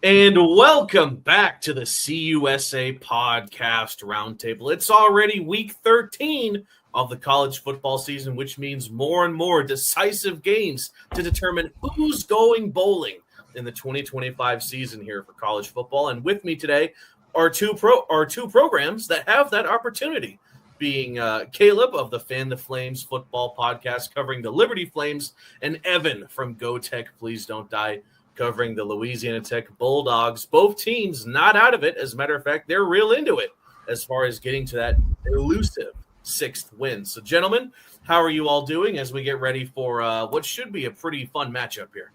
And welcome back to the CUSA Podcast Roundtable. It's already week 13 of the college football season, which means more and more decisive games to determine who's going bowling in the 2025 season here for college football. And with me today are two programs that have that opportunity, being Caleb of the Fan the Flames football podcast covering the Liberty Flames, and Evan from Go Tech Please Don't Die, covering the Louisiana Tech Bulldogs. Both teams not out of it. As a matter of fact, they're real into it as far as getting to that elusive sixth win. So, gentlemen, how are you all doing as we get ready for what should be a pretty fun matchup here?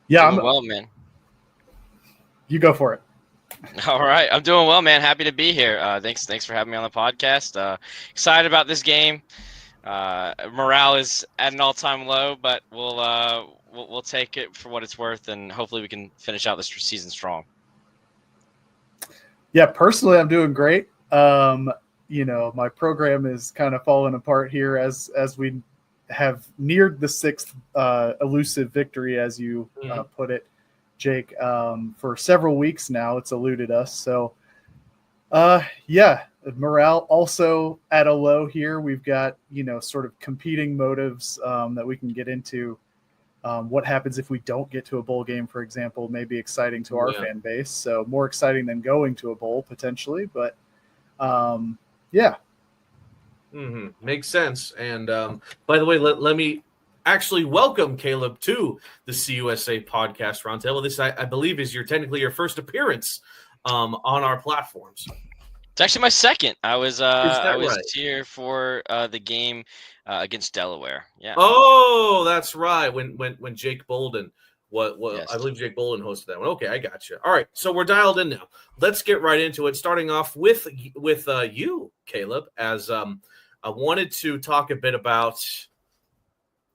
Yeah, I'm well, man. You go for it. All right, I'm doing well, man. Happy to be here. Thanks for having me on the podcast. Excited about this game. Morale is at an all-time low, but we'll take it for what it's worth, and hopefully we can finish out this season strong. Yeah, personally, I'm doing great. My program is kind of falling apart here as we have neared the sixth elusive victory, as you put it, Jake. For several weeks now, it's eluded us. So, morale also at a low here. We've got, sort of competing motives that we can get into. What happens if we don't get to a bowl game, for example, may be exciting to our fan base. So more exciting than going to a bowl potentially. But, Makes sense. And by the way, let me actually welcome Caleb to the CUSA Podcast Roundtable. This, I believe, is technically your first appearance on our platforms. It's actually my second. I was right? here for the game against Delaware. Yeah. Oh, that's right. When Jake Bolden, Yes. I believe Jake Bolden hosted that one. Okay, I got you. All right, so we're dialed in now. Let's get right into it. Starting off with you, Caleb, as I wanted to talk a bit about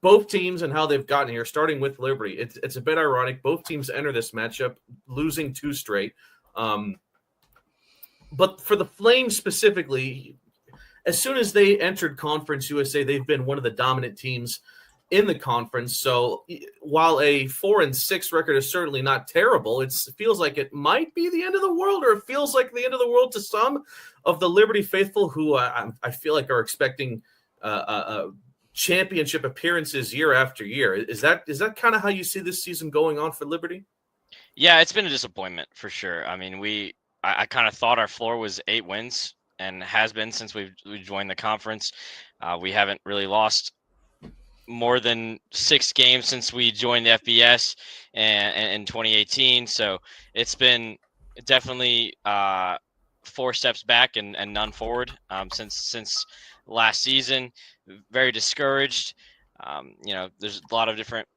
both teams and how they've gotten here. Starting with Liberty, it's a bit ironic. Both teams enter this matchup losing two straight. But for the Flames specifically, as soon as they entered Conference USA, they've been one of the dominant teams in the conference. So while a 4-6 record is certainly not terrible, it feels like it might be the end of the world, or it feels like the end of the world to some of the Liberty faithful who I feel like are expecting championship appearances year after year. Is that kind of how you see this season going on for Liberty? Yeah, it's been a disappointment for sure. I mean, I kind of thought our floor was 8 wins, and has been since we joined the conference. We haven't really lost more than 6 games since we joined the FBS and in 2018. So it's been definitely 4 steps back and none forward since last season. Very discouraged. There's a lot of different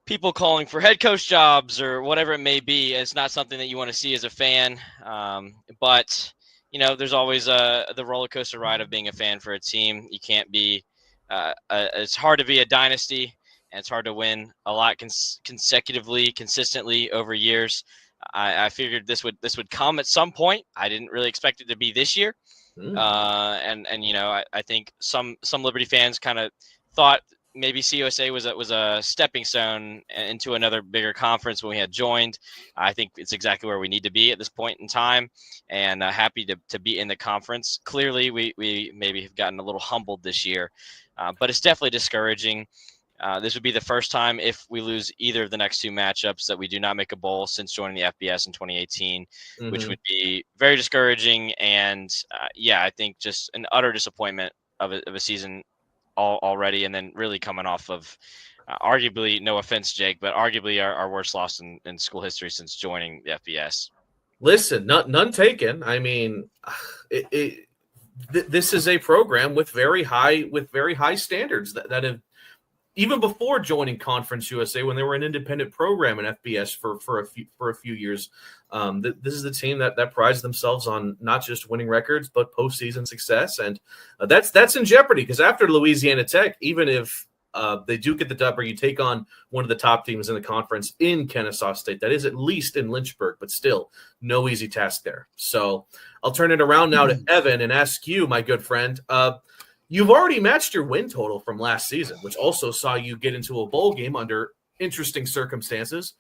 people calling for head coach jobs or whatever it may be. It's not something that you want to see as a fan. But there's always the roller coaster ride of being a fan for a team. You can't be it's hard to be a dynasty, and it's hard to win a lot consistently over years. I figured this would come at some point. I didn't really expect it to be this year. I think some Liberty fans kind of thought maybe CUSA was a stepping stone into another bigger conference when we had joined. I think it's exactly where we need to be at this point in time, and happy to be in the conference. Clearly, we maybe have gotten a little humbled this year, but it's definitely discouraging. This would be the first time if we lose either of the next 2 matchups that we do not make a bowl since joining the FBS in 2018, which would be very discouraging. And I think just an utter disappointment of a season already, and then really coming off of arguably, no offense, Jake, but arguably our worst loss in school history since joining the FBS. Listen, none taken. I mean, this is a program with very high standards that have, even before joining Conference USA, when they were an independent program in FBS for a few years. This is the team that prides themselves on not just winning records, but postseason success. And that's in jeopardy, because after Louisiana Tech, even if they do get the dub, or you take on one of the top teams in the conference in Kennesaw State, that is at least in Lynchburg, but still no easy task there. So I'll turn it around now to Evan and ask you, my good friend, you've already matched your win total from last season, which also saw you get into a bowl game under interesting circumstances.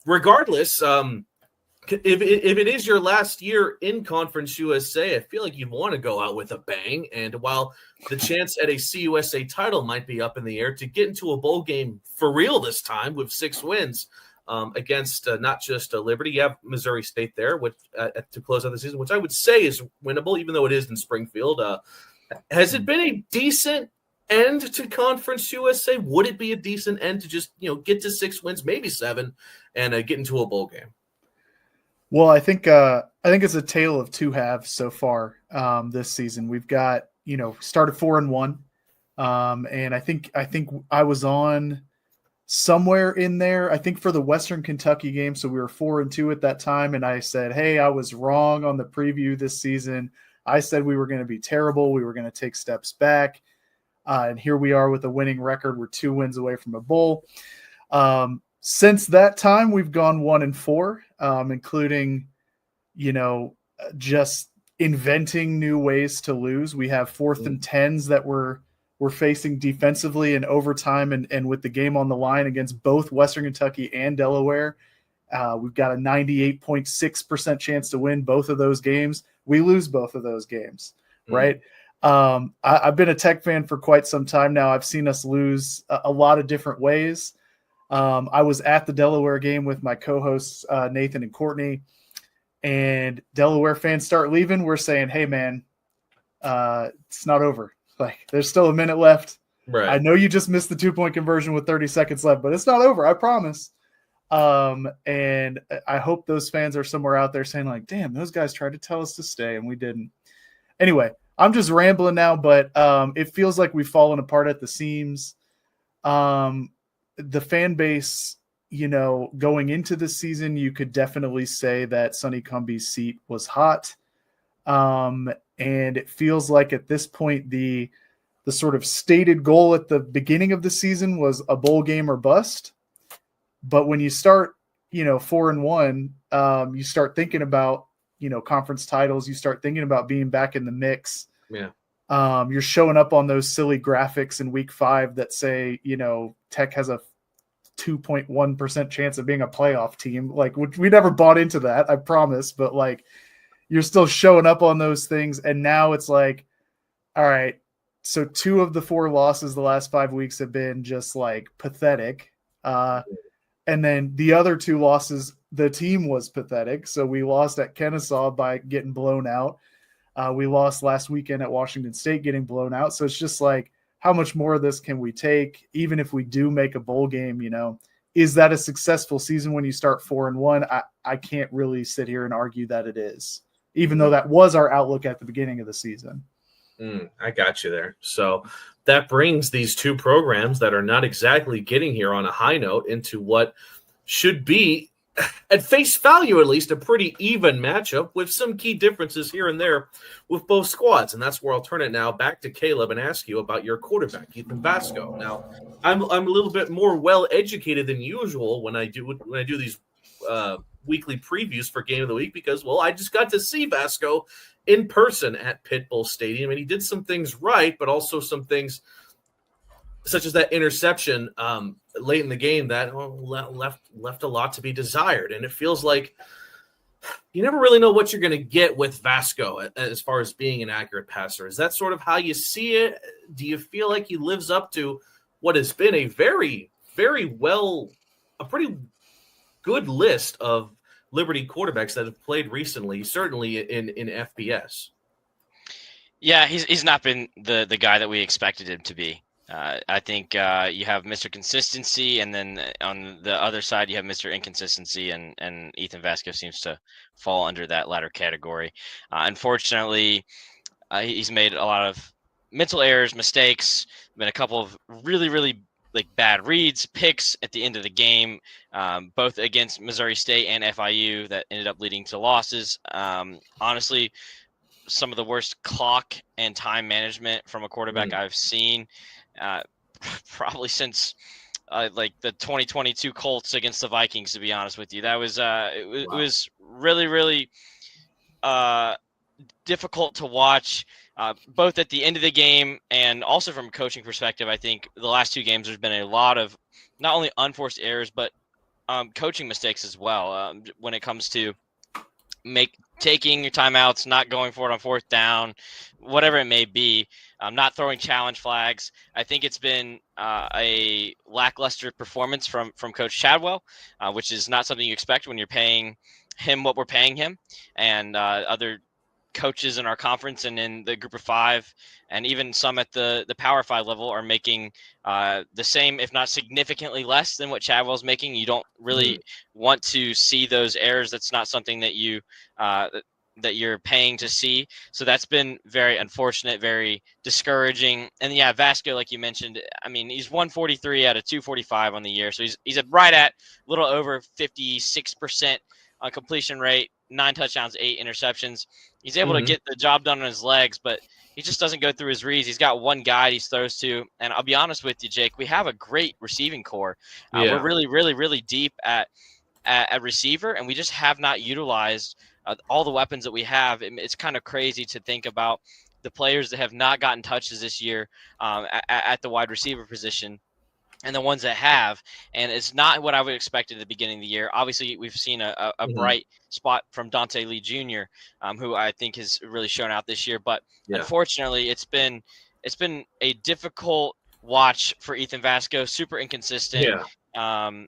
Regardless, if it is your last year in Conference USA, I feel like you'd want to go out with a bang. And while the chance at a CUSA title might be up in the air, to get into a bowl game for real this time with 6 wins against not just Liberty, you have Missouri State there to close out the season, which I would say is winnable, even though it is in Springfield. Has it been a decent end to Conference USA? Would it be a decent end to just get to 6 wins, maybe 7, and get into a bowl game? Well, I think it's a tale of two halves so far this season. We've got started 4-1, and I think I was on somewhere in there. I think for the Western Kentucky game, so we were 4-2 at that time, and I said, "Hey, I was wrong on the preview this season. I said we were going to be terrible. We were going to take steps back, and here we are with a winning record. We're 2 wins away from a bowl." Since that time, we've gone 1-4, including, just inventing new ways to lose. We have 4th and 10s that we're facing defensively in overtime and with the game on the line against both Western Kentucky and Delaware. We've got a 98.6% chance to win both of those games. We lose both of those games, right? I've been a Tech fan for quite some time now. I've seen us lose a lot of different ways. I was at the Delaware game with my co-hosts, Nathan and Courtney, and Delaware fans start leaving. We're saying, "Hey man, it's not over. Like there's still a minute left. Right. I know you just missed the 2-point conversion with 30 seconds left, but it's not over. I promise." And I hope those fans are somewhere out there saying like, "Damn, those guys tried to tell us to stay and we didn't." Anyway, I'm just rambling now, but it feels like we've fallen apart at the seams. The fan base, going into the season, you could definitely say that Sonny Cumbie's seat was hot. And it feels like at this point, the sort of stated goal at the beginning of the season was a bowl game or bust. But when you start, 4-1, you start thinking about, conference titles. You start thinking about being back in the mix. Yeah. You're showing up on those silly graphics in week 5 that say, Tech has a 2.1% chance of being a playoff team. Like we never bought into that, I promise. But like, you're still showing up on those things. And now it's like, all right, so 2 of the 4 losses the last 5 weeks have been just like pathetic. And then the other 2 losses, the team was pathetic. So we lost at Kennesaw by getting blown out. We lost last weekend at Washington State getting blown out. So it's just like, how much more of this can we take? Even if we do make a bowl game, is that a successful season when you start 4-1? I can't really sit here and argue that it is, even though that was our outlook at the beginning of the season. I got you there. So that brings these 2 programs that are not exactly getting here on a high note into what should be, at face value at least, a pretty even matchup with some key differences here and there with both squads. And that's where I'll turn it now back to Caleb and ask you about your quarterback, Ethan Vasco. Now, I'm a little bit more well-educated than usual when I do these weekly previews for Game of the Week because, well, I just got to see Vasco in person at Pit Bull Stadium, and he did some things right, but also some things such as that interception late in the game that left a lot to be desired. And it feels like you never really know what you're going to get with Vasco as far as being an accurate passer. Is that sort of how you see it? Do you feel like he lives up to what has been a very, very a pretty good list of Liberty quarterbacks that have played recently, certainly in FBS? Yeah, he's not been the guy that we expected him to be. I think you have Mr. Consistency, and then on the other side, you have Mr. Inconsistency, and Ethan Vasco seems to fall under that latter category. Unfortunately, he's made a lot of mental errors, mistakes, been a couple of really, really bad reads, picks at the end of the game, both against Missouri State and FIU that ended up leading to losses. Honestly, some of the worst clock and time management from a quarterback I've seen. Probably since the 2022 Colts against the Vikings, to be honest with you. That was it was really, really difficult to watch. both at the end of the game and also from a coaching perspective. I think the last 2 games there's been a lot of not only unforced errors but coaching mistakes as well when it comes to taking your timeouts, not going for it on 4th down, whatever it may be, not throwing challenge flags. I think it's been a lackluster performance from Coach Chadwell, which is not something you expect when you're paying him what we're paying him, and other coaches in our conference and in the group of 5 and even some at the Power 5 level are making the same, if not significantly less than what Chadwell's making. You don't really want to see those errors. That's not something that that you're paying to see. So that's been very unfortunate, very discouraging. And yeah, Vasco, like you mentioned, I mean, he's 143 out of 245 on the year. So he's right at a little over 56% on completion rate, 9 touchdowns, 8 interceptions. He's able to get the job done on his legs, but he just doesn't go through his reads. He's got one guy he throws to. And I'll be honest with you, Jake, we have a great receiving core. We're really, really, really deep at receiver, and we just have not utilized all the weapons that we have. It's kind of crazy to think about the players that have not gotten touches this year at the wide receiver position, and the ones that have, and it's not what I would expect at the beginning of the year. Obviously, we've seen a bright spot from Dante Lee Jr., who I think has really shown out this year. But unfortunately, it's been a difficult watch for Ethan Vasco, super inconsistent. And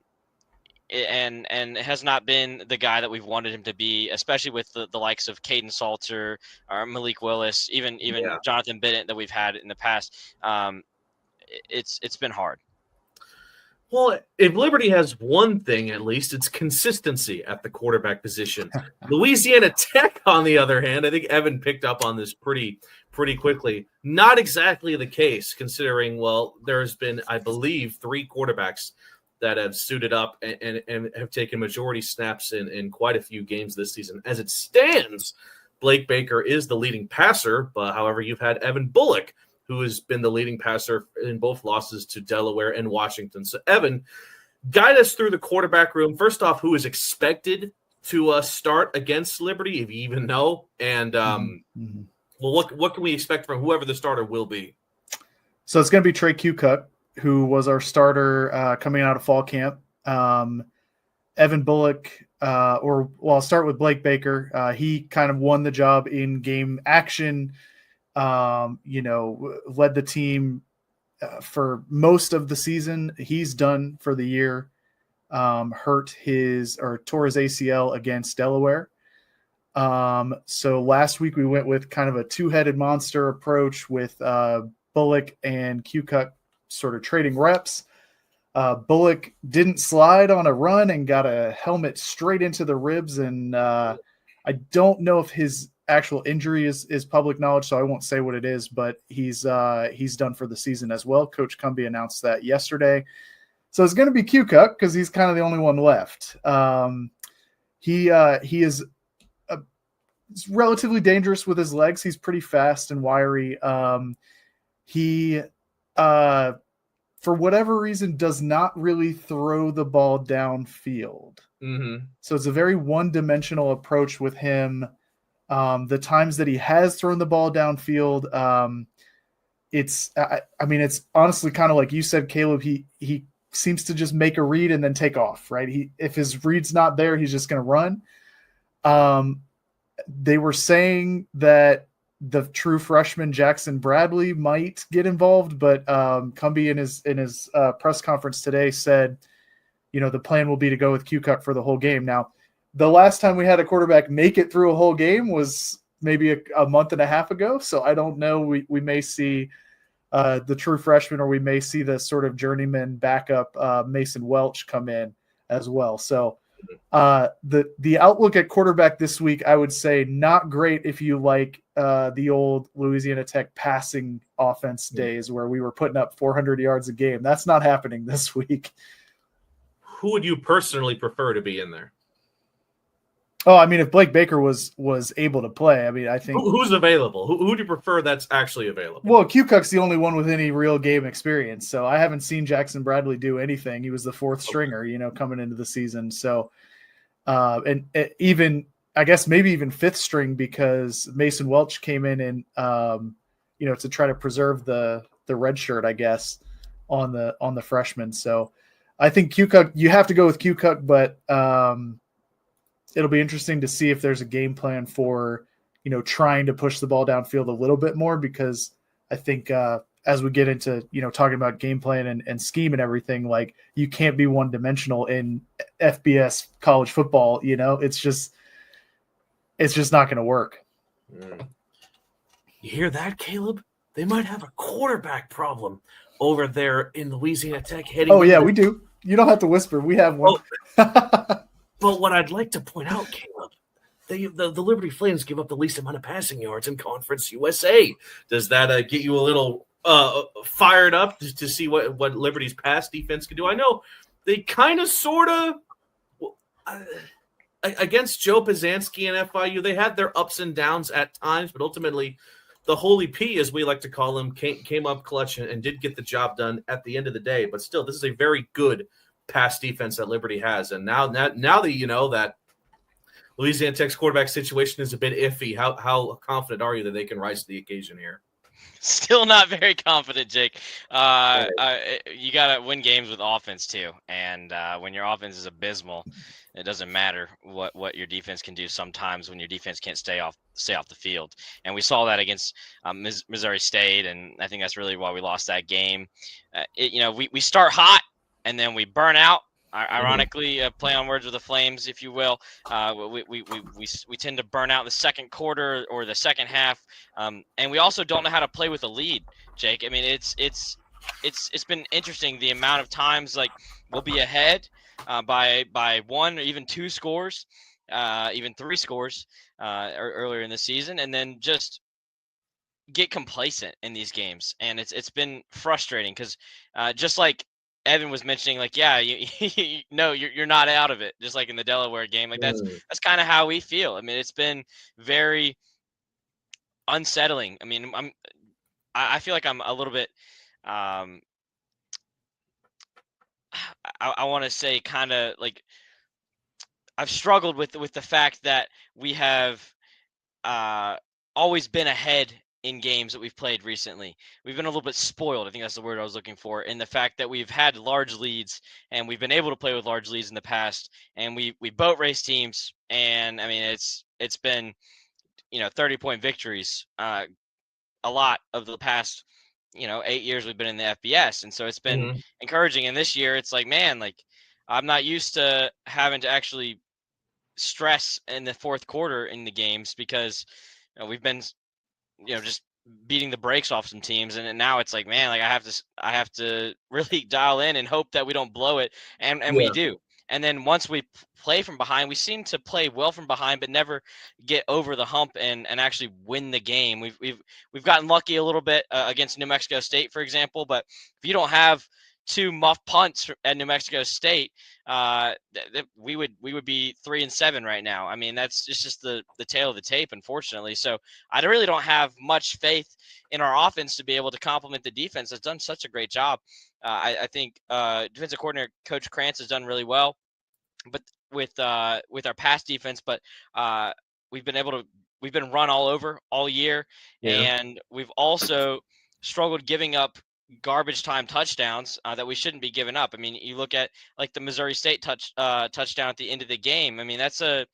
has not been the guy that we've wanted him to be, especially with the likes of Caden Salter or Malik Willis, even Jonathan Bennett that we've had in the past. It's been hard. Well, if Liberty has one thing, at least, it's consistency at the quarterback position. Louisiana Tech, on the other hand, I think Evan picked up on this pretty quickly. Not exactly the case, considering, well, there's been, I believe, 3 quarterbacks that have suited up and have taken majority snaps in quite a few games this season. As it stands, Blake Baker is the leading passer, but however, you've had Evan Bullock, who has been the leading passer in both losses to Delaware and Washington. So, Evan, guide us through the quarterback room. First off, who is expected to start against Liberty, if you even know? And, well, what can we expect from whoever the starter will be? So it's going to be Trey CUSA, who was our starter coming out of fall camp. Evan Bullock, I'll start with Blake Baker. He kind of won the job in game action. Led the team for most of the season. He's done for the year. Tore his ACL against Delaware. So last week we went with kind of a 2-headed monster approach with Bullock and CUSA sort of trading reps. Bullock didn't slide on a run and got a helmet straight into the ribs. And I don't know if his actual injury is public knowledge, so I won't say what it is, but he's done for the season as well. Coach Cumbie announced that yesterday. So it's going to be CUSA because he's kind of the only one left. He is relatively dangerous with his legs. He's pretty fast and wiry. He for whatever reason, does not really throw the ball downfield. So it's a very one-dimensional approach with him. The times that he has thrown the ball downfield, it's honestly kind of like you said, Caleb. He seems to just make a read and then take off, right? If his read's not there, he's just going to run. They were saying that the true freshman Jackson Bradley might get involved, but Cumbie in his press conference today said, the plan will be to go with CUSA for the whole game. Now, the last time we had a quarterback make it through a whole game was maybe a month and a half ago. So I don't know. We may see the true freshman, or we may see the sort of journeyman backup Mason Welch come in as well. So the outlook at quarterback this week, I would say not great if you like the old Louisiana Tech passing offense days where we were putting up 400 yards a game. That's not happening this week. Who would you personally prefer to be in there? Oh, I mean, if Blake Baker was able to play, I mean, I think who's available? Who do you prefer that's actually available? Well, CUSA's the only one with any real game experience. So I haven't seen Jackson Bradley do anything. He was the fourth stringer, coming into the season. So, and even I guess maybe even fifth string, because Mason Welch came in and to try to preserve the red shirt, I guess, on the freshman. So I think Q Cook, you have to go with Q Cook, but it'll be interesting to see if there's a game plan for, trying to push the ball downfield a little bit more, because I think as we get into, talking about game plan and scheme and everything, like, you can't be one dimensional in FBS college football. It's just not going to work. You hear that, Caleb? They might have a quarterback problem over there in Louisiana Tech. We do. You don't have to whisper. We have one. But what I'd like to point out, Caleb, the Liberty Flames give up the least amount of passing yards in Conference USA. Does that get you a little fired up to see what Liberty's pass defense can do? I know they kind of, sort of, against Joe Pizanski and FIU, they had their ups and downs at times, but ultimately the Holy P, as we like to call him, came up clutch and did get the job done at the end of the day. But still, this is a very good pass defense that Liberty has. And now that you know that Louisiana Tech's quarterback situation is a bit iffy, how confident are you that they can rise to the occasion here? Still not very confident, Jake. You got to win games with offense too. And when your offense is abysmal, it doesn't matter what your defense can do sometimes when your defense can't stay off the field. And we saw that against Missouri State, and I think that's really why we lost that game. We start hot and then we burn out. Ironically, play on words with the Flames, if you will. We tend to burn out in the second quarter or the second half, and we also don't know how to play with a lead, Jake. I mean, it's been interesting the amount of times, like, we'll be ahead by one or even two scores, even three scores earlier in the season, and then just get complacent in these games, and it's been frustrating because just like Evan was mentioning, like, yeah, you're not out of it, just like in the Delaware game. Like, that's kind of how we feel. I mean, it's been very unsettling. I mean, I feel like I'm a little bit I want to say kind of like I've struggled with the fact that we have always been ahead in games that we've played recently. We've been a little bit spoiled. I think that's the word I was looking for, in the fact that we've had large leads and we've been able to play with large leads in the past, and we boat race teams. And I mean, it's been, 30-point victories a lot of the past, 8 years we've been in the FBS. And so it's been encouraging. And this year it's like, man, like, I'm not used to having to actually stress in the fourth quarter in the games, because we've been just beating the brakes off some teams, and now it's like, man, like, I have to really dial in and hope that we don't blow it, and we do. And then once we play from behind, we seem to play well from behind, but never get over the hump and actually win the game. We've gotten lucky a little bit against New Mexico State, for example, but if you don't have two muff punts at New Mexico State, we would be 3-7 right now. I mean, that's just the tail of the tape, unfortunately. So I really don't have much faith in our offense to be able to complement the defense that's done such a great job. I think defensive coordinator Coach Krantz has done really well, but with our pass defense. But we've been run all over all year, and we've also struggled giving up garbage time touchdowns that we shouldn't be giving up. I mean, you look at like the Missouri State touchdown at the end of the game. I mean, that's a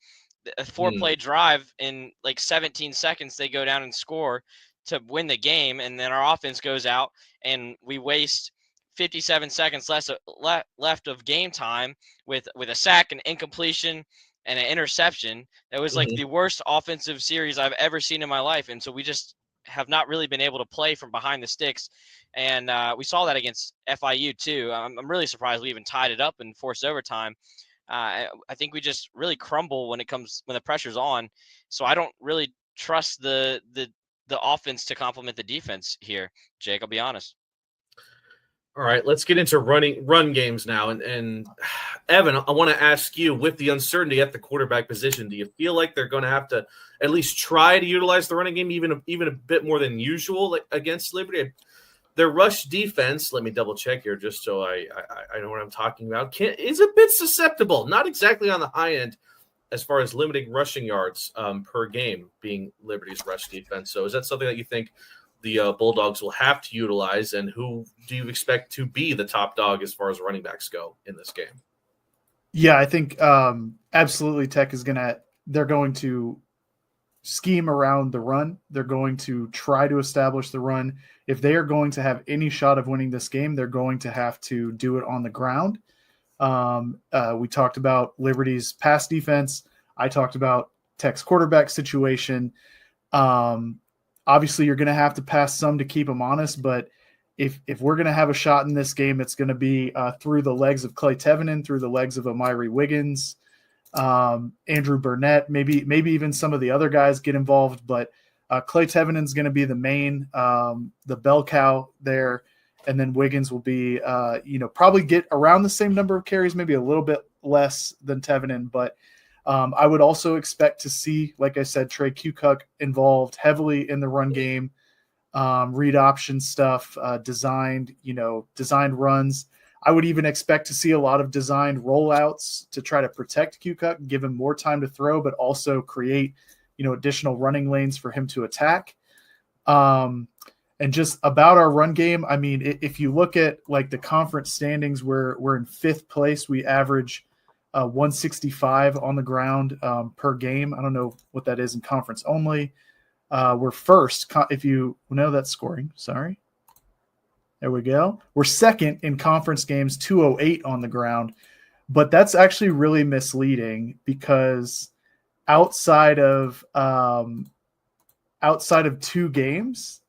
4-play drive in like 17 seconds. They go down and score to win the game, and then our offense goes out and we waste 57 seconds left of game time with a sack, an incompletion, and an interception. That was like the worst offensive series I've ever seen in my life. And so we just have not really been able to play from behind the sticks. And we saw that against FIU too. I'm really surprised we even tied it up and forced overtime. I think we just really crumble when the pressure's on. So I don't really trust the offense to complement the defense here, Jake. I'll be honest. All right, let's get into run games now. And Evan, I want to ask you, with the uncertainty at the quarterback position, do you feel like they're going to have to at least try to utilize the running game even a bit more than usual against Liberty? Their rush defense, let me double check here just so I know what I'm talking about, is a bit susceptible, not exactly on the high end as far as limiting rushing yards per game being Liberty's rush defense. So is that something that you think the Bulldogs will have to utilize, and who do you expect to be the top dog as far as running backs go in this game? Yeah, I think absolutely Tech is they're going to scheme around the run. They're going to try to establish the run. If they are going to have any shot of winning this game, they're going to have to do it on the ground. We talked about Liberty's pass defense. I talked about Tech's quarterback situation. Obviously, you're going to have to pass some to keep them honest, but if we're going to have a shot in this game, it's going to be through the legs of Clay Tevenen, through the legs of Amiri Wiggins, Andrew Burnett, maybe even some of the other guys get involved, but Clay Tevenen's going to be the main, the bell cow there. And then Wiggins will be, probably get around the same number of carries, maybe a little bit less than Tevenen. But I would also expect to see, like I said, Trey Kukuk involved heavily in the run game, read option stuff, designed runs. I would even expect to see a lot of designed rollouts to try to protect Kukuk, give him more time to throw, but also create, additional running lanes for him to attack. And just about our run game, I mean, if you look at like the conference standings, we're in 5th place. We average 165 on the ground per game. I don't know what that is in conference only. We're first, if you know that scoring. Sorry. There we go. We're second in conference games, 208 on the ground. But that's actually really misleading because outside of 2 games,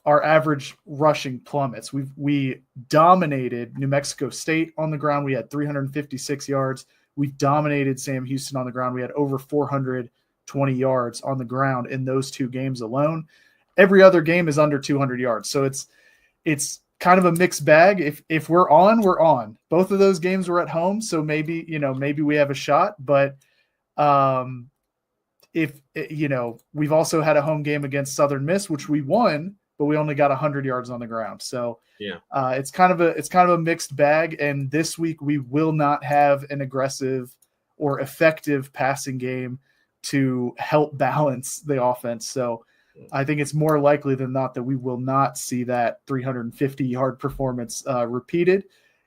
our average rushing plummets. We dominated New Mexico State on the ground. We had 356 yards. We dominated Sam Houston on the ground. We had over 420 yards on the ground in those 2 games alone. Every other game is under 200 yards. So it's kind of a mixed bag. If we're on, we're on. Both of those games were at home, so maybe we have a shot. But we've also had a home game against Southern Miss, which we won, but we only got 100 yards on the ground. So yeah, it's kind of a mixed bag. And this week we will not have an aggressive or effective passing game to help balance the offense. So I think it's more likely than not that we will not see that 350-yard performance repeated.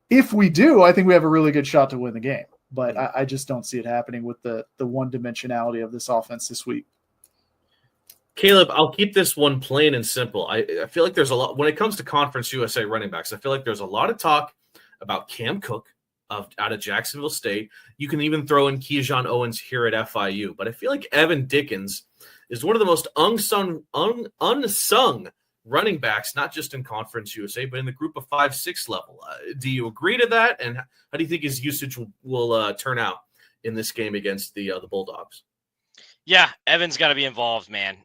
If we do, I think we have a really good shot to win the game. But I just don't see it happening with the one-dimensionality of this offense this week. Caleb, I'll keep this one plain and simple. I feel like there's a lot when it comes to Conference USA running backs. I feel like there's a lot of talk about Cam Cook out of Jacksonville State. You can even throw in Keyshawn Owens here at FIU. But I feel like Evan Dickens is one of the most unsung running backs, not just in Conference USA, but in the group of 5-6 level. Do you agree to that? And how do you think his usage will turn out in this game against the Bulldogs? Yeah, Evan's got to be involved, man.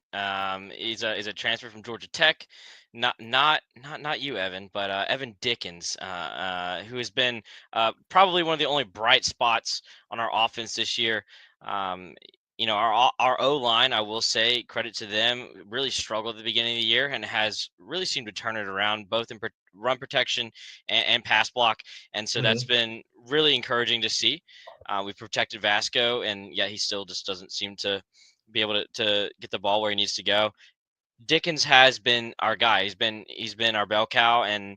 He's a transfer from Georgia Tech. Not you, Evan, but Evan Dickens, who has been probably one of the only bright spots on our offense this year. Our O-line, I will say, credit to them, really struggled at the beginning of the year and has really seemed to turn it around, both in run protection and pass block. And so that's been really encouraging to see. We've protected Vasco, and yet he still just doesn't seem to be able to get the ball where he needs to go. Dickens has been our guy. He's been our bell cow, and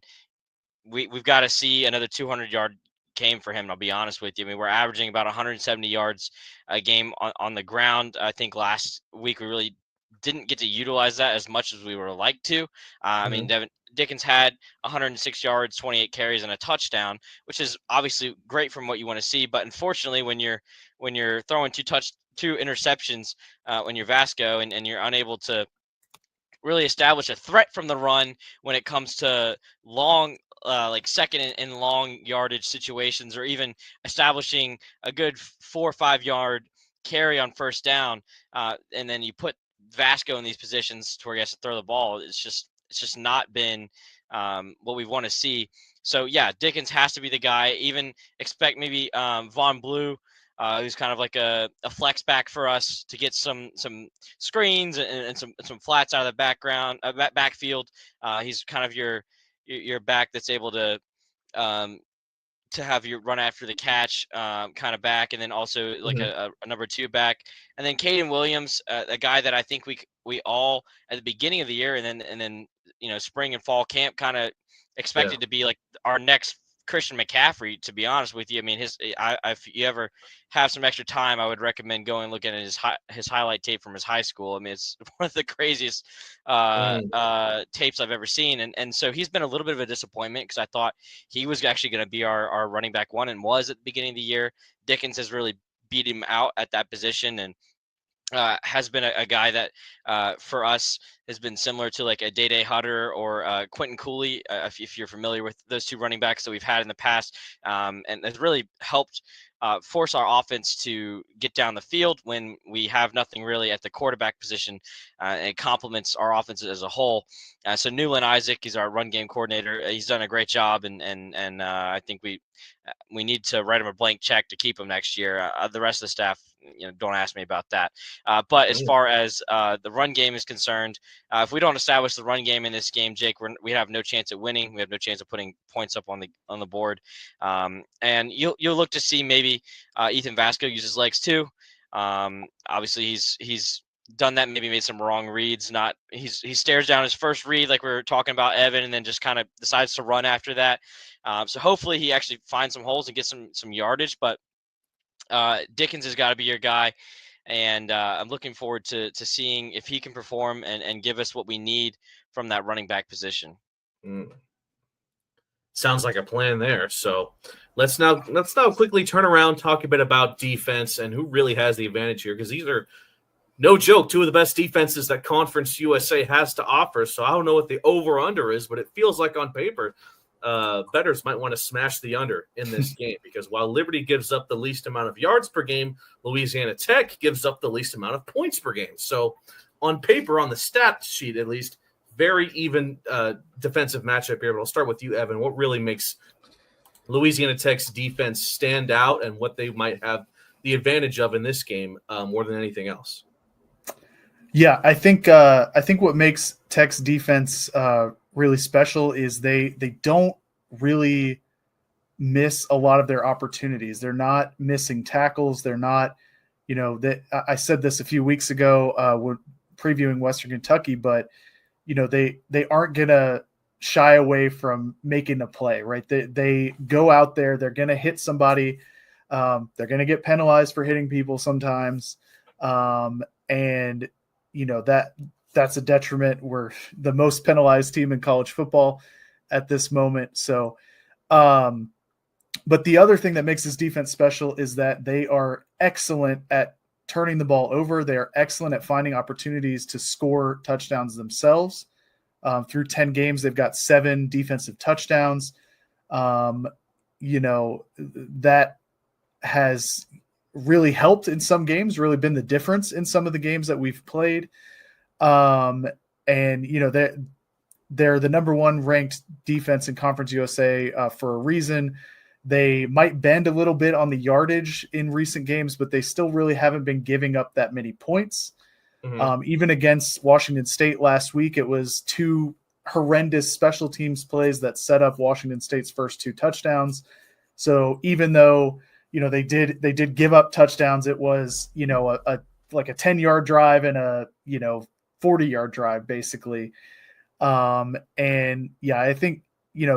we've got to see another 200-yard game for him. I'll be honest with you. I mean, we're averaging about 170 yards a game on the ground. I think last week we really didn't get to utilize that as much as we were like to. I mean, Dickens had 106 yards, 28 carries, and a touchdown, which is obviously great from what you want to see. But unfortunately, when you're throwing 2 interceptions when you're Vasco and you're unable to really establish a threat from the run when it comes to long, like second and long yardage situations, or even establishing a good 4 or 5 yard carry on first down, and then you put Vasco in these positions to where he has to throw the ball. It's just not been what we want to see. So yeah, Dickens has to be the guy. Even expect maybe Von Blue, who's kind of like a flex back for us to get some screens and some flats out of the backfield. He's kind of your back that's able to to have your run after the catch kind of back, and then also like a number 2 back, and then Caden Williams, a guy that I think we all at the beginning of the year and then spring and fall camp kind of expected to be like our next Christian McCaffrey, to be honest with you. I mean, if you ever have some extra time, I would recommend going looking at his highlight tape from his high school. I mean, it's one of the craziest tapes I've ever seen. And so he's been a little bit of a disappointment because I thought he was actually going to be our running back 1 and was at the beginning of the year. Dickens has really beat him out at that position, and has been a guy that for us has been similar to like a Day Hutter or Quentin Cooley, if you're familiar with those 2 running backs that we've had in the past, and has really helped force our offense to get down the field when we have nothing really at the quarterback position, and it complements our offense as a whole. So Newland Isaac, he's our run game coordinator. He's done a great job, and I think we need to write him a blank check to keep him next year. The rest of the staff, don't ask me about that. But as far as the run game is concerned, if we don't establish the run game in this game, Jake, we have no chance at winning. We have no chance of putting points up on the board. And you'll look to see maybe Ethan Vasco use his legs too. Obviously, he's done that. Maybe made some wrong reads. He stares down his first read, like we were talking about Evan, and then just kind of decides to run after that. So hopefully he actually finds some holes and gets some yardage. But Dickens has got to be your guy. And I'm looking forward to seeing if he can perform and give us what we need from that running back position. Sounds like a plan there. So let's now quickly turn around, talk a bit about defense and who really has the advantage here, because these are, no joke, 2 of the best defenses that Conference USA has to offer. So I don't know what the over-under is, but it feels like on paper bettors might want to smash the under in this game, because while Liberty gives up the least amount of yards per game, Louisiana Tech gives up the least amount of points per game. So on paper, on the stat sheet at least, very even defensive matchup here. But I'll start with you, Evan. What really makes Louisiana Tech's defense stand out, and what they might have the advantage of in this game more than anything else? Yeah, I think what makes Tech's defense really special is they don't really miss a lot of their opportunities. They're not missing tackles. They're not, I said this a few weeks ago when previewing Western Kentucky, but they aren't gonna shy away from making a play, right? They go out there, they're gonna hit somebody, they're gonna get penalized for hitting people sometimes, and that's a detriment. We're the most penalized team in college football at this moment. So, but the other thing that makes this defense special is that they are excellent at turning the ball over. They are excellent at finding opportunities to score touchdowns themselves. Through 10 games, they've got 7 defensive touchdowns. That has really helped in some games, really been the difference in some of the games that we've played. And they're the number 1 ranked defense in Conference USA for a reason. They might bend a little bit on the yardage in recent games, but they still really haven't been giving up that many points. Even against Washington State last week, it was 2 horrendous special teams plays that set up Washington State's first 2 touchdowns. So even though, they did give up touchdowns, it was, a 10-yard drive and a, 40-yard drive basically. And yeah, I think,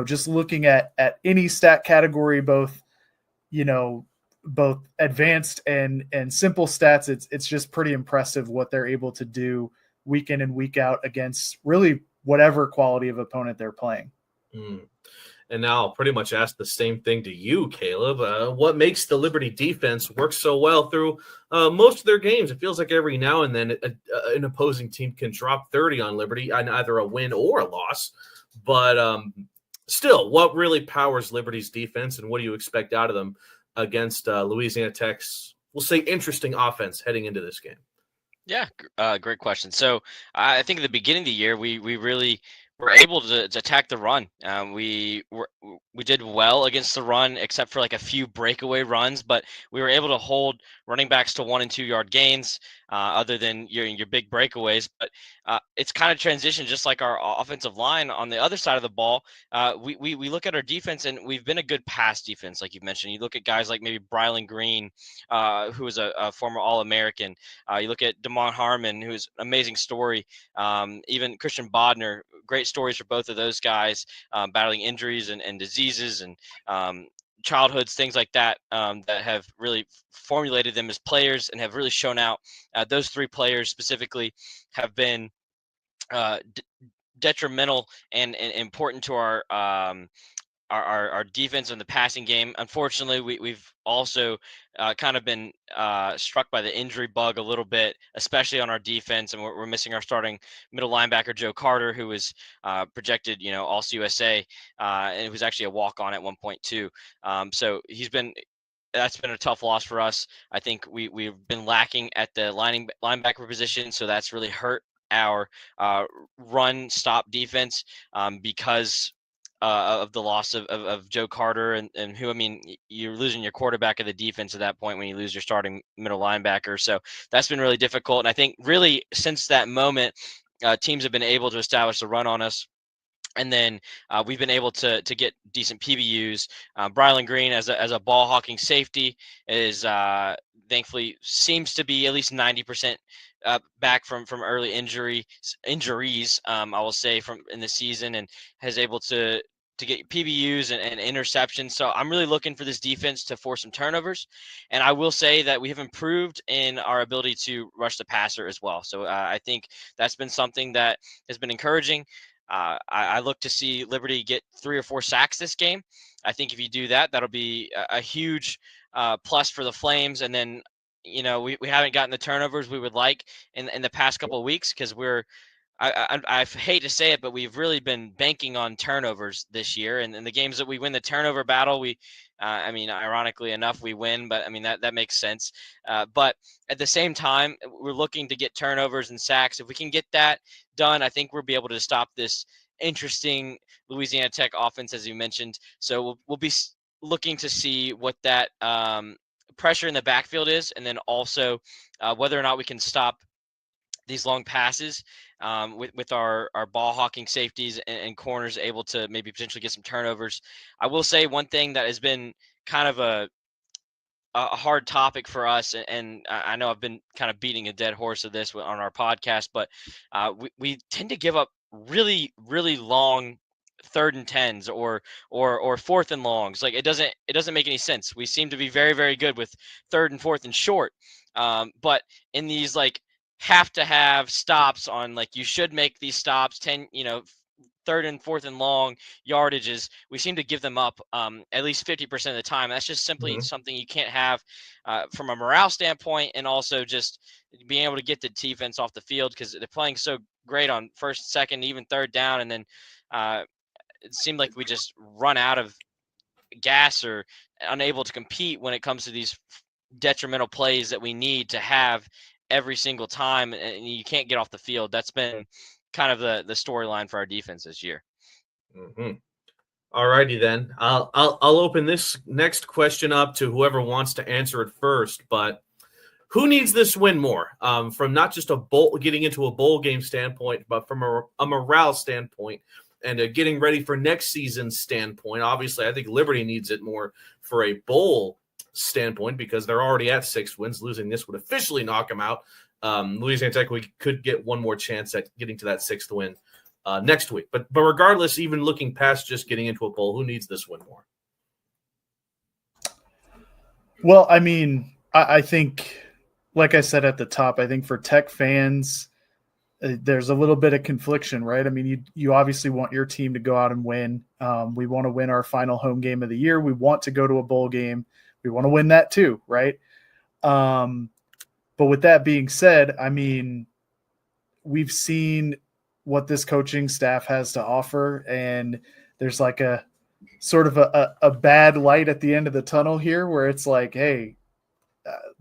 just looking at any stat category, both advanced and simple stats, it's just pretty impressive what they're able to do week in and week out against really whatever quality of opponent they're playing. And now I'll pretty much ask the same thing to you, Caleb. What makes the Liberty defense work so well through most of their games? It feels like every now and then an opposing team can drop 30 on Liberty on either a win or a loss. But still, what really powers Liberty's defense, and what do you expect out of them against Louisiana Tech's, we'll say, interesting offense heading into this game? Yeah, great question. So I think at the beginning of the year, we really were able to attack the run. We did well against the run, except for like a few breakaway runs, but we were able to hold running backs to 1 and 2 yard gains, other than your big breakaways. But it's kind of transitioned just like our offensive line on the other side of the ball. We look at our defense, and we've been a good pass defense, like you mentioned. You look at guys like maybe Brylan Green, who is a former All-American. You look at Damon Harmon, who's an amazing story. Even Christian Bodner, great stories for both of those guys, battling injuries and diseases and childhoods, things like that, that have really formulated them as players and have really shown out. Those three players specifically have been detrimental and important to our defense in the passing game. Unfortunately, we've also kind of been struck by the injury bug a little bit, especially on our defense, and we're missing our starting middle linebacker Joe Carter, who was projected, all CUSA, and it was actually a walk-on at one point too. So that's been a tough loss for us. I think we've been lacking at the linebacker position, so that's really hurt our run stop defense because of the loss of Joe Carter and who, I mean, you're losing your quarterback of the defense at that point when you lose your starting middle linebacker. So that's been really difficult. And I think really since that moment, teams have been able to establish the run on us. And then we've been able to get decent PBUs. Brylan Green as a ball hawking safety is thankfully seems to be at least 90% back from early injuries. I will say from in the season, and has able to get PBUs and interceptions. So I'm really looking for this defense to force some turnovers. And I will say that we have improved in our ability to rush the passer as well. So I think that's been something that has been encouraging. I look to see Liberty get 3 or 4 sacks this game. I think if you do that, that'll be a huge plus for the Flames. And then, we haven't gotten the turnovers we would like in the past couple of weeks because I hate to say it, but we've really been banking on turnovers this year. And in the games that we win the turnover battle, ironically enough, we win, but I mean, that makes sense. But at the same time, we're looking to get turnovers and sacks. If we can get that done, I think we'll be able to stop this interesting Louisiana Tech offense, as you mentioned. So we'll be looking to see what that pressure in the backfield is, and then also whether or not we can stop these long passes with our ball hawking safeties and corners able to maybe potentially get some turnovers. I will say one thing that has been kind of a hard topic for us, and I know I've been kind of beating a dead horse of this on our podcast, but we tend to give up really, really long 3rd and 10s or 4th and longs. Like it doesn't make any sense. We seem to be very, very good with 3rd and 4th and short, but in these like have to have stops on, like, you should make these stops 10, 3rd and 4th and long yardages, we seem to give them up at least 50% of the time. That's just simply something you can't have from a morale standpoint, and also just being able to get the defense off the field because they're playing so great on 1st, 2nd, even 3rd down, and then it seemed like we just run out of gas or unable to compete when it comes to these detrimental plays that we need to have every single time, and you can't get off the field. That's been kind of the storyline for our defense this year. All righty then. I'll open this next question up to whoever wants to answer it first. But who needs this win more, from not just getting into a bowl game standpoint, but from a morale standpoint and a getting ready for next season's standpoint? Obviously, I think Liberty needs it more for a bowl standpoint because they're already at 6 wins. Losing this would officially knock them out. Louisiana Tech, we could get one more chance at getting to that 6th win next week. But regardless, even looking past just getting into a bowl, who needs this win more? Well, I mean, I think, like I said at the top, I think for Tech fans, there's a little bit of confliction, right? I mean, you obviously want your team to go out and win. We want to win our final home game of the year. We want to go to a bowl game. We want to win that too, right? But with that being said, I mean, we've seen what this coaching staff has to offer, and there's like a sort of a bad light at the end of the tunnel here where it's like, hey,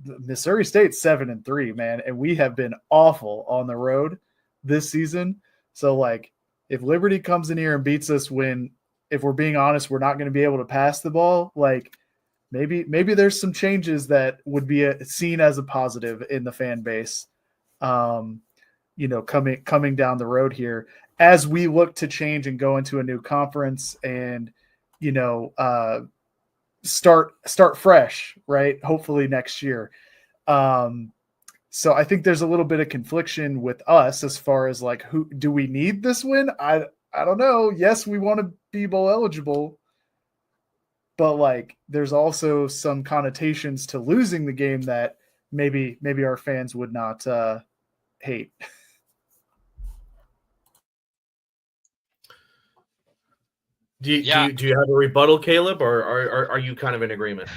Missouri State's 7-3, man, and we have been awful on the road this season. So, like, if Liberty comes in here and beats us when, if we're being honest, we're not going to be able to pass the ball, like, maybe there's some changes that would be seen as a positive in the fan base. coming down the road here as we look to change and go into a new conference and, start fresh, right? Hopefully next year. So I think there's a little bit of confliction with us as far as like, who do we need this win? I don't know. Yes, we want to be bowl eligible, but like there's also some connotations to losing the game that maybe our fans would not hate. Do you have a rebuttal, Caleb, or are you kind of in agreement?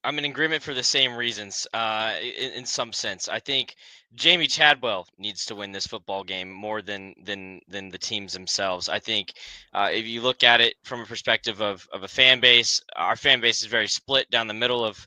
I'm in agreement for the same reasons. In some sense, I think Jamie Chadwell needs to win this football game more than the teams themselves. I think if you look at it from a perspective of a fan base, our fan base is very split down the middle of.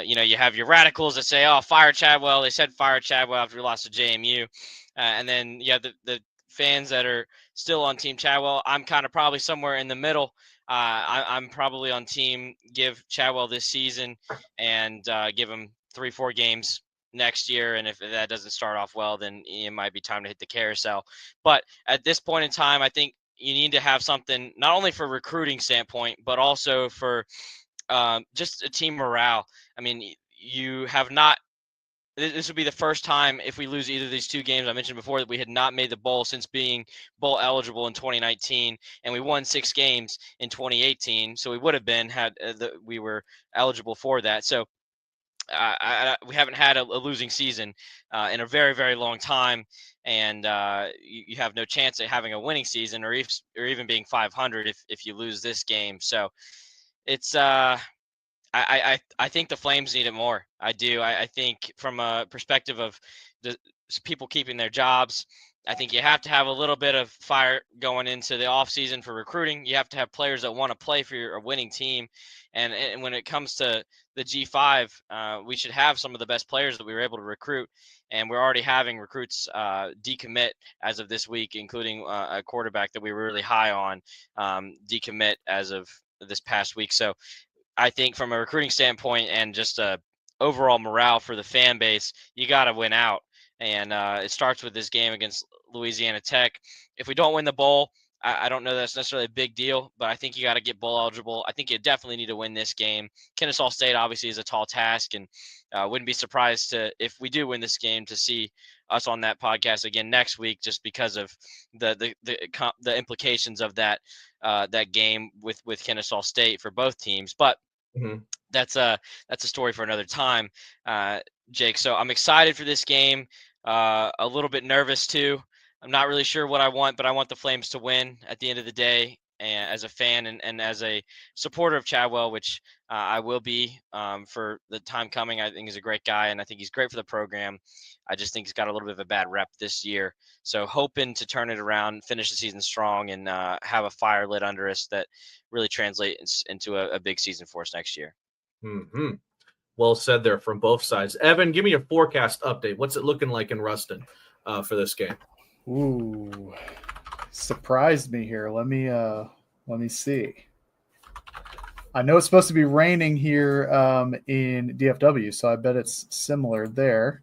You have your radicals that say, "Oh, fire Chadwell." They said fire Chadwell after we lost to JMU, and then you have the fans that are still on Team Chadwell. I'm kind of probably somewhere in the middle. I'm probably on team give Chadwell this season and give him 3-4 games next year. And if that doesn't start off well, then it might be time to hit the carousel. But at this point in time, I think you need to have something not only for recruiting standpoint, but also for just a team morale. I mean, you have not. This would be the first time if we lose either of these two games I mentioned before that we had not made the bowl since being bowl eligible in 2019, and we won 6 games in 2018. So we would have been had we were eligible for that. So we haven't had a losing season in a very, very long time, and you have no chance of having a winning season or even being 500 if you lose this game. So it's I think the Flames need it more. I do. I think from a perspective of the people keeping their jobs, I think you have to have a little bit of fire going into the offseason for recruiting. You have to have players that want to play for a winning team. And when it comes to the G5, we should have some of the best players that we were able to recruit. And we're already having recruits decommit as of this week, including a quarterback that we were really high on decommit as of this past week. So I think from a recruiting standpoint and just overall morale for the fan base, you got to win out. And it starts with this game against Louisiana Tech. If we don't win the bowl, I don't know that's necessarily a big deal, but I think you got to get bowl eligible. I think you definitely need to win this game. Kennesaw State obviously is a tall task, and wouldn't be surprised if we do win this game to see us on that podcast again next week, just because of the implications of that game with Kennesaw State for both teams. But that's a story for another time, Jake. So I'm excited for this game. A little bit nervous too. I'm not really sure what I want, but I want the Flames to win at the end of the day. And as a fan and as a supporter of Chadwell, which I will be for the time coming, I think he's a great guy, and I think he's great for the program. I just think he's got a little bit of a bad rep this year. So hoping to turn it around, finish the season strong, and have a fire lit under us that really translates into a big season for us next year. Mm-hmm. Well said there from both sides. Evan, give me a forecast update. What's it looking like in Ruston for this game? Ooh, surprised me here. Let me see. I know it's supposed to be raining here in DFW, so I bet it's similar there.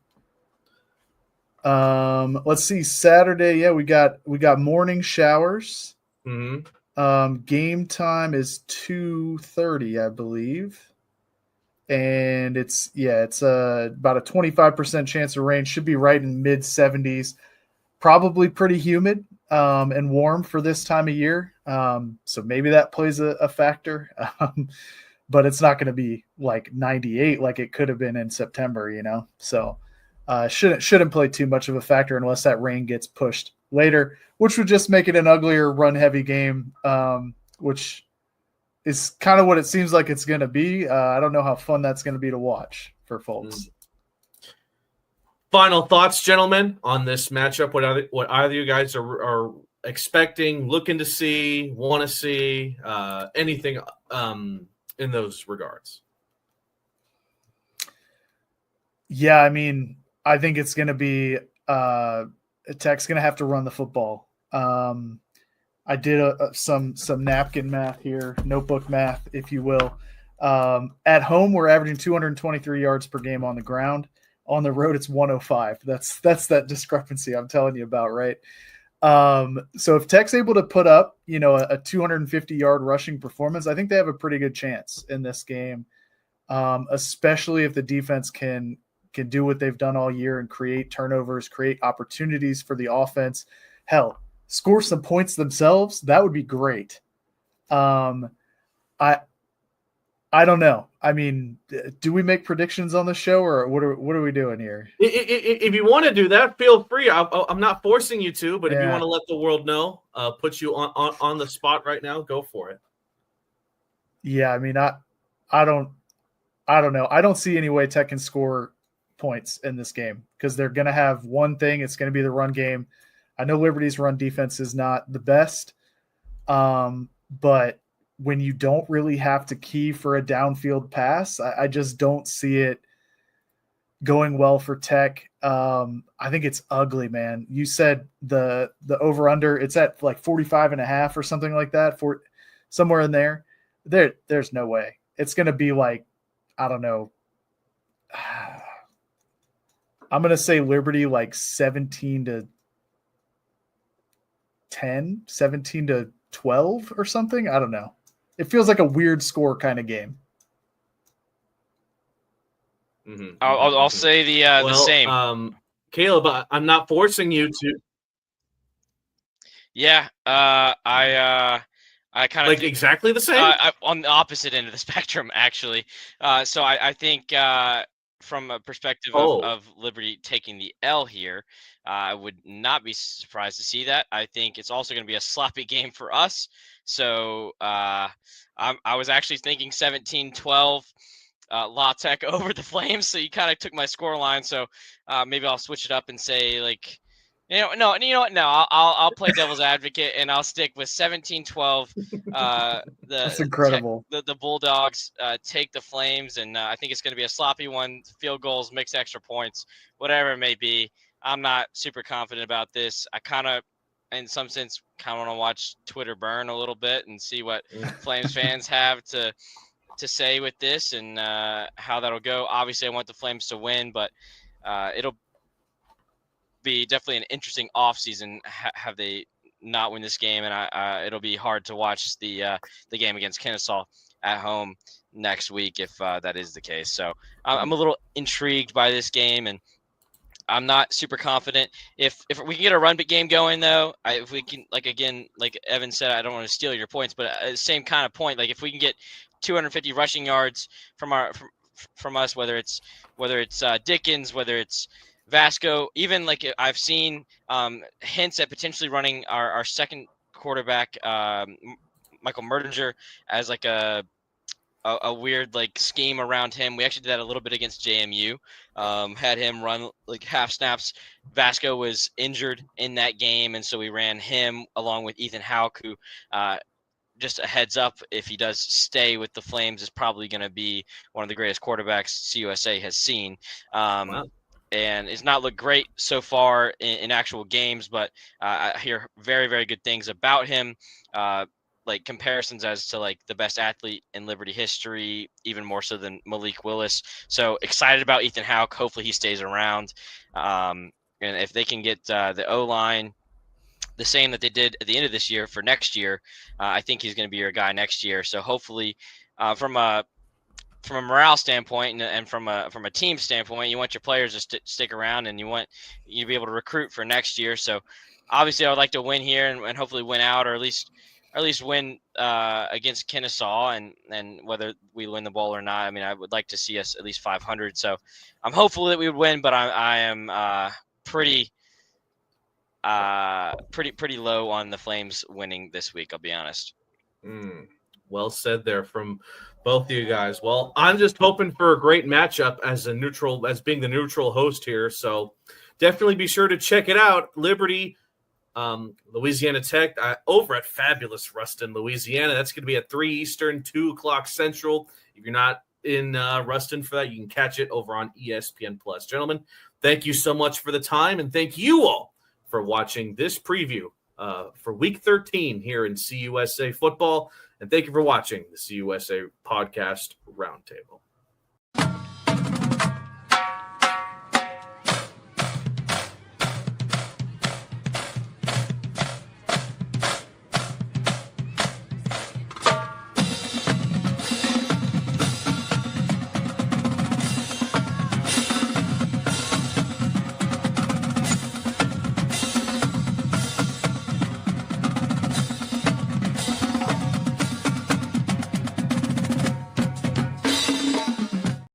Let's see. Saturday, yeah, we got morning showers. Game time is 2:30, I believe. And it's about a 25% chance of rain. Should be right in mid 70s. Probably pretty humid and warm for this time of year. So maybe that plays a factor. But it's not going to be like 98 like it could have been in September, So shouldn't play too much of a factor unless that rain gets pushed later, which would just make it an uglier run-heavy game, which is kind of what it seems like it's going to be. I don't know how fun that's going to be to watch for folks. Final thoughts, gentlemen, on this matchup. What either you guys are expecting, looking to see, want to see, anything in those regards? Yeah, I mean, I think it's going to be Tech's going to have to run the football. I did some napkin math here, notebook math, if you will. At home, we're averaging 223 yards per game on the ground. On the road, it's 105. That's that discrepancy I'm telling you about, right? So if Tech's able to put up, a 250-yard rushing performance, I think they have a pretty good chance in this game, especially if the defense can do what they've done all year and create turnovers, create opportunities for the offense. Hell, score some points themselves. That would be great. I don't know. I mean, do we make predictions on the show, or what are we doing here? If you want to do that, feel free. I'm not forcing you to, but if you want to let the world know, put you on the spot right now, go for it. Yeah, I mean, I don't know. I don't see any way Tech can score points in this game because they're going to have one thing. It's going to be the run game. I know Liberty's run defense is not the best, but when you don't really have to key for a downfield pass, I just don't see it going well for Tech. I think it's ugly, man. You said the over-under, it's at like 45.5 or something like that, for somewhere in there. There's no way. It's going to be like, I don't know. I'm going to say Liberty like 17-10, 17-12 or something. I don't know. It feels like a weird score kind of game. Mm-hmm. I'll say the same. Caleb, I'm not forcing you to. Yeah, I kind of like exactly the same. On the opposite end of the spectrum, actually. So I think from a perspective of Liberty taking the L here, I would not be surprised to see that. I think it's also going to be a sloppy game for us. So I was actually thinking 17-12 La Tech over the Flames. So you kind of took my score line. So maybe I'll switch it up and say like, you know what? No, I'll play devil's advocate and I'll stick with 17-12. That's incredible. The Bulldogs take the Flames, and I think it's going to be a sloppy one. Field goals, mixed extra points, whatever it may be. I'm not super confident about this. I kind of, in some sense, kind of want to watch Twitter burn a little bit and see what Flames fans have to say with this and how that'll go. Obviously, I want the Flames to win, but it'll be definitely an interesting offseason. Have they not win this game, and it'll be hard to watch the game against Kennesaw at home next week if that is the case. So I'm a little intrigued by this game, and I'm not super confident. If we can get a run game going, though, if we can, like Evan said, I don't want to steal your points, but same kind of point. Like if we can get 250 rushing yards from us, whether it's Dickens, whether it's Vasco, even like I've seen hints at potentially running our second quarterback, Michael Merdinger, as like a weird like scheme around him. We actually did that a little bit against JMU. Had him run like half snaps. Vasco was injured in that game, and so we ran him along with Ethan Houck, who just a heads up, if he does stay with the Flames, is probably going to be one of the greatest quarterbacks CUSA has seen. Wow. And it's not looked great so far in actual games, but I hear very, very good things about him. Like comparisons as to like the best athlete in Liberty history, even more so than Malik Willis. So excited about Ethan Houck. Hopefully he stays around. And if they can get the O-line the same that they did at the end of this year for next year, I think he's going to be your guy next year. So hopefully from a morale standpoint and from a team standpoint, you want your players to stick around, and you to be able to recruit for next year. So obviously I would like to win here and hopefully win out, or at least win against Kennesaw, and whether we win the bowl or not. I mean, I would like to see us at least 500. So I'm hopeful that we would win, but I am pretty low on the Flames winning this week. I'll be honest. Well said there from both of you guys. Well, I'm just hoping for a great matchup as being the neutral host here. So definitely be sure to check it out. Liberty, Louisiana Tech over at fabulous Ruston, Louisiana. That's going to be at 3 Eastern, 2 o'clock Central. If you're not in Ruston for that, you can catch it over on ESPN Plus. Gentlemen, thank you so much for the time, and thank you all for watching this preview for Week 13 here in CUSA football. And thank you for watching the CUSA Podcast Roundtable.